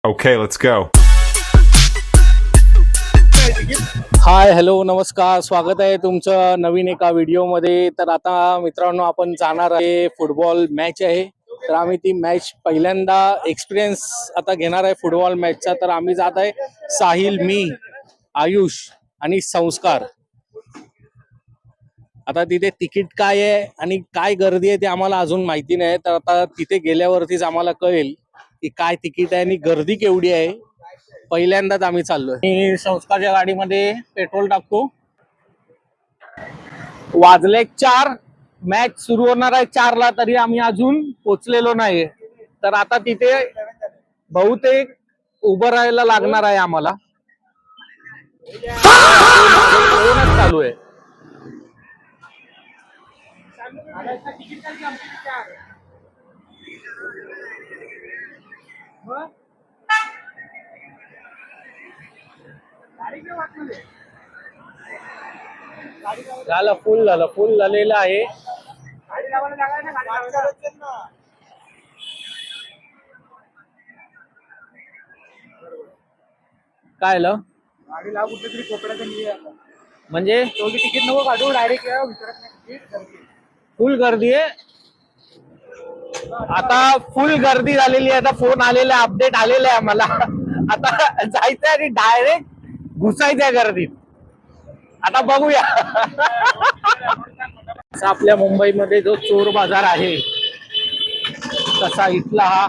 Okay, let's go. Hi hello नमस्कार, स्वागत आहे तुमचं नवीन एका व्हिडिओमध्ये. तर आता मित्रांनो आपण जाणार आहे, फुटबॉल मॅच आहे. तर आम्ही ती मॅच पहिल्यांदा एक्सपिरियन्स आता घेणार आहे फुटबॉल मॅचचा. तर आम्ही जात आहे, साहिल, मी, आयुष आणि संस्कार. आता तिथे तिकीट काय आहे आणि काय गर्दी आहे ते आम्हाला अजून माहिती नाही. तर आता तिथे गेल्यावरतीच आम्हाला कळेल की काय तिकीट आहे आणि गर्दी केवढी आहे. पहिल्यांदाच आम्ही चाललोय. मी संस्कारच्या गाडीमध्ये पेट्रोल टाकतो. वाजले 4, मॅच सुरू होणार आहे 4ला, तरी आम्ही अजून पोचलेलो नाही. तर आता तिथे बहुतेक उभं राहायला लागणार आहे आम्हाला. ट्रेनच चालू आहे. फुल झालेलं आहे. काय आलं गाडी लाव कुठे तरी कोपऱ्यात म्हणजे तिकीट नको काढू, डायरेक्ट फुल गर्दी आहे. आता फुल गर्दी झालेली आहे. आता फोन आलेला आहे, अपडेट आलेला आहे आम्हाला. आता जायचंय आणि डायरेक्ट घुसायचंय गर्दीत. आता बघूया. आपल्या मुंबईमध्ये जो चोर बाजार आहे तसा इथला हा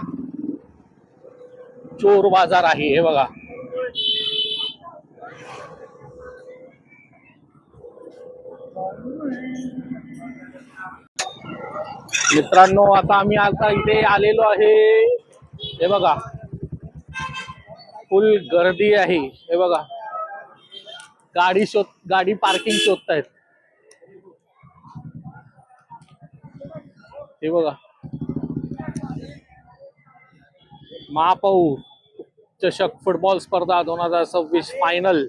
चोर बाजार आहे. हे बघा, मित्रांनो आता आम्ही आता इथे आलेलो आहे. हे बघा, फुल गर्दी आहे. हे बघा, गाडी पार्किंग शोधतायत. हे बघा, महापौर चषक फुटबॉल स्पर्धा 2026 फायनल.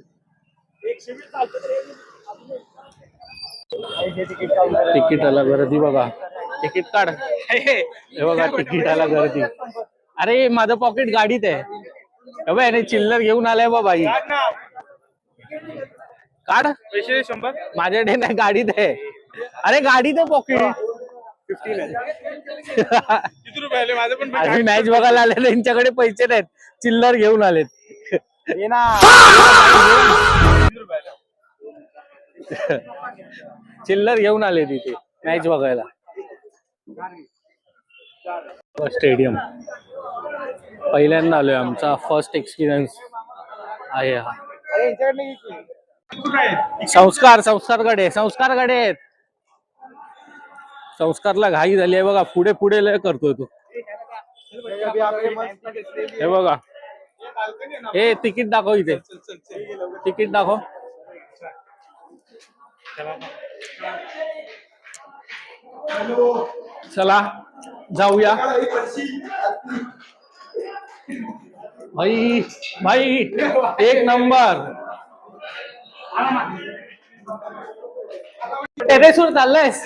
तिकीटाला गर्दी बघा. तिकीट काढ. हे बघा, तिकीटाला गर्दी. अरे माझं पॉकेट गाडीत आहे. याने चिल्लर घेऊन आलाय बाई. काढ पैसे 100 माझ्याकडे नाही, गाडीत आहे. अरे गाडीत आहे पॉकेट. 15 किती रुपये आले माझे पण आम्ही मॅच बघायला आले, त्यांच्याकडे पैसे नाहीत, चिल्लर घेऊन आलेत. ये ना. चिल्लर घेऊन आले तिथे मॅच बघायला. स्टेडियम पहिल्यांदा आलोय, आमचा फर्स्ट एक्सपिरियन्स आहे हा. संस्कारकडे आहेत. संस्कारला घाई झाली आहे बघा, पुढे पुढे लय करतोय तो. हे बघा, हे तिकीट दाखव, इथे तिकीट दाखव. चला जाऊया. भाई एक नंबर. टेरेसवर चाललायस?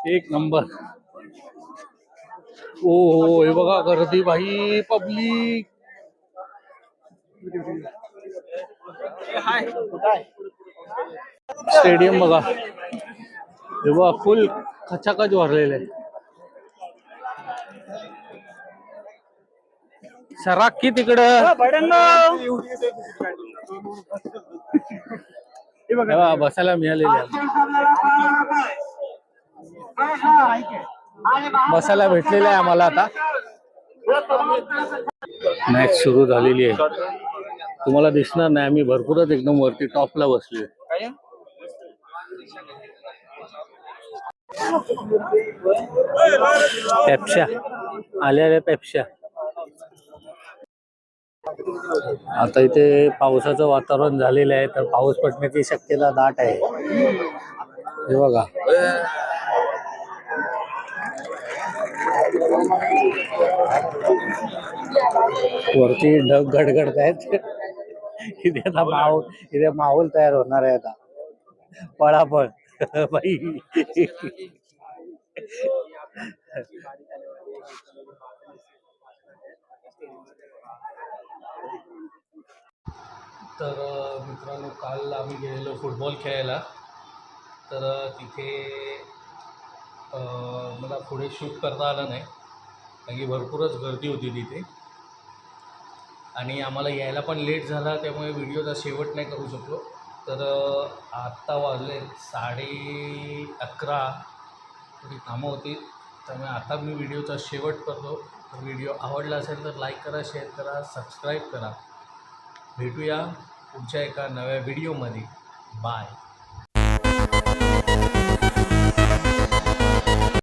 एक नंबर. ओ हे बघा गर्दी भाई, पब्लिक. स्टेडियम बघा, हे बघा फुल खचाखच भरलेलं आहे. सराक की तिकडं बसायला मिळालेले, बसायला भेटलेलं आहे आम्हाला. आता मॅच सुरू झालेली आहे. तुम्हाला दिसणार नाही, आम्ही भरपूरच एकदम वरती टॉपला बसलोय. पेप्स्या आलेल्या पेप्स्या. आता इथे पावसाचं वातावरण झालेलं आहे, तर पाऊस पडण्याची शक्यता दाट आहे. हे बघा, वरती ढग गडगडत आहेत. इथे आता इथे माहोल तयार होणार आहे आता. पळापळ बाई. तर मित्रांनो, काल आम्ही गेलेलो फुटबॉल खेळायला. तर तिथे मला पुढे शूट करता आलं नाही कारण की भरपूरच गर्दी होती तिथे आणि आम्हाला यायला पण लेट झाला, त्यामुळे व्हिडिओचा शेवट नाही करू शकलो. तर आत्ता वाजले 11:30. थोडी कामं होती, त्यामुळे आता मी व्हिडिओचा शेवट करतो. तर व्हिडिओ आवडला असेल तर लाईक करा, शेअर करा, सबस्क्राईब करा. भेटूया पुढच्या एका नव्या व्हिडिओमध्ये. बाय.